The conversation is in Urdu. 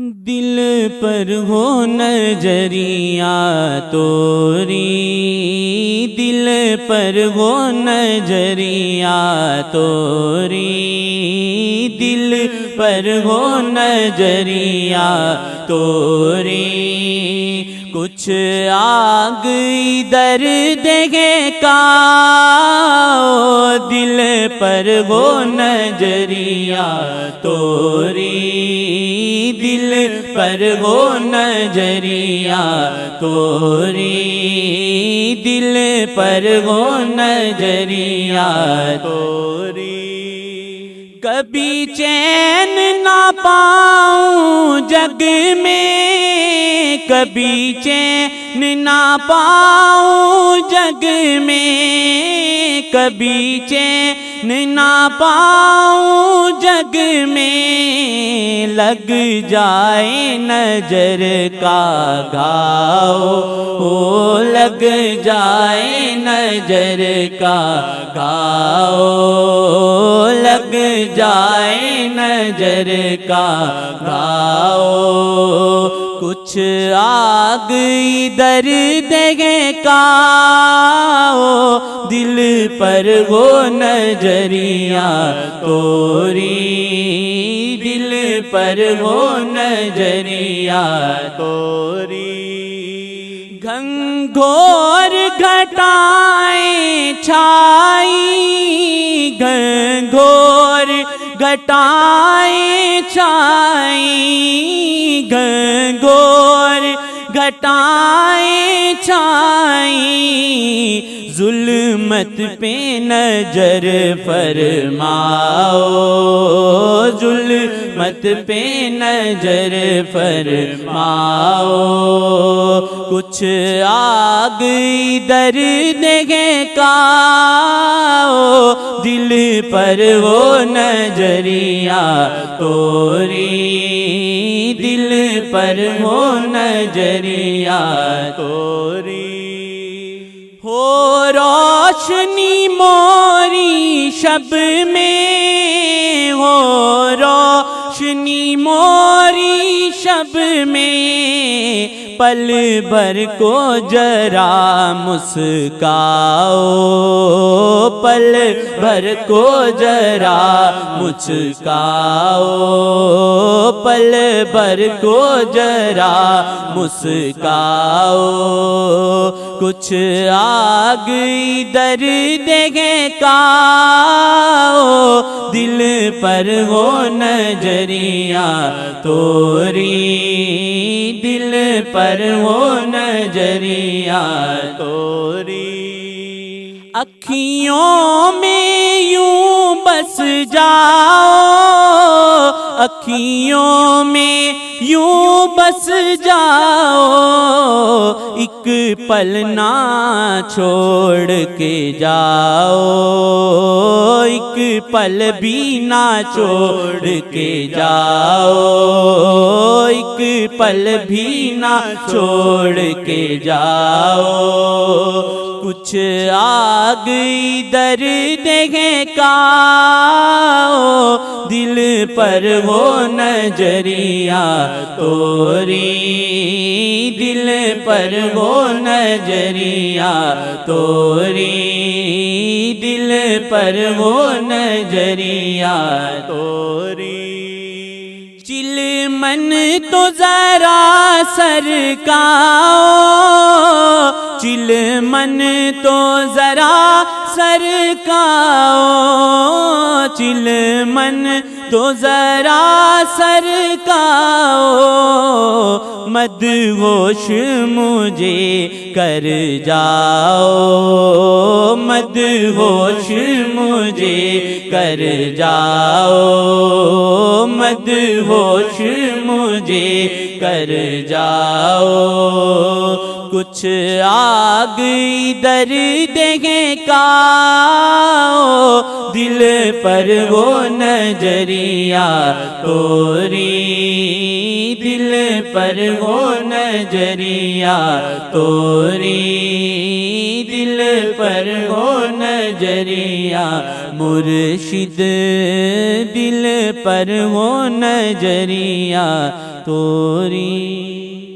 دل پر ہو نظریہ توری، دل پر ہو نظریہ توری، دل پر ہو نظریہ توری، کچھ آگ ادھر دیکھے کا دل پر ہو نظریہ توری، دل پر ہو نظریہ توری، دل پر ہو نظریہ توری، کبھی چین نہ پاؤں جگ میں، کبھی چین نہ پاؤں جگ میں، کبھی چین نہ پاؤں جگ میں، لگ جائے نظر کا گھاؤ، لگ جائے نظر کا گھاؤ، لگ جائے نظر کا گھاؤ، کچھ آگ ادھر دیکھے کا دل پر ہو نظریہ توری، دل پر ہو نظریہ توری، گھنگھور گھٹائیں چھائی، گھنگھور گھٹائیں چھائی، گھنگھور گھٹائیں چھائی، ظلمت پہ نظر فرماؤ، ظلمت پہ نظر فرماؤ، کچھ آگ ادھر دیکھے کا دل پر ہو نظریہ توری، دل پر ہو نظریہ توری، ہو روشنی موری شب میں، ہو روشنی موری شب میں، پل بھر کو ذرا مسکاؤ، پل بھر کو ذرا مسکاؤ، پل بھر کو ذرا مسکاؤ، کچھ آگ ادھر دیکھے کا دل پر ہو نظریہ توری، دل پر ہو نظریہ توری، اکھیوں میں یوں بس جاؤ، اکھیوں میں یوں بس جاؤ، ایک پل نہ چھوڑ کے جاؤ، ایک پل بھی نہ چھوڑ کے جاؤ، ایک پل بھی نہ چھوڑ کے جاؤ، کچھ آگ ادھر دیکھے کا دل پر ہو نظریہ توری، دل پر ہو نظریہ توری، دل پر ہو نظریہ توری، چلمن تو ذرا سرکاؤ، چلمن تو ذرا سرکاؤ، چلمن تو ذرا سرکاؤ، مدہوش مجھے کر جاؤ، مدہوش مجھے کر جاؤ، مدہوش مجھے کر جاؤ، کچھ آگ ادھر دیکھے کا دل پر ہو نظریہ توری، دل پر ہو نظریہ توری، دل پر ہو نظریہ مرشد، دل پر ہو نظریہ توری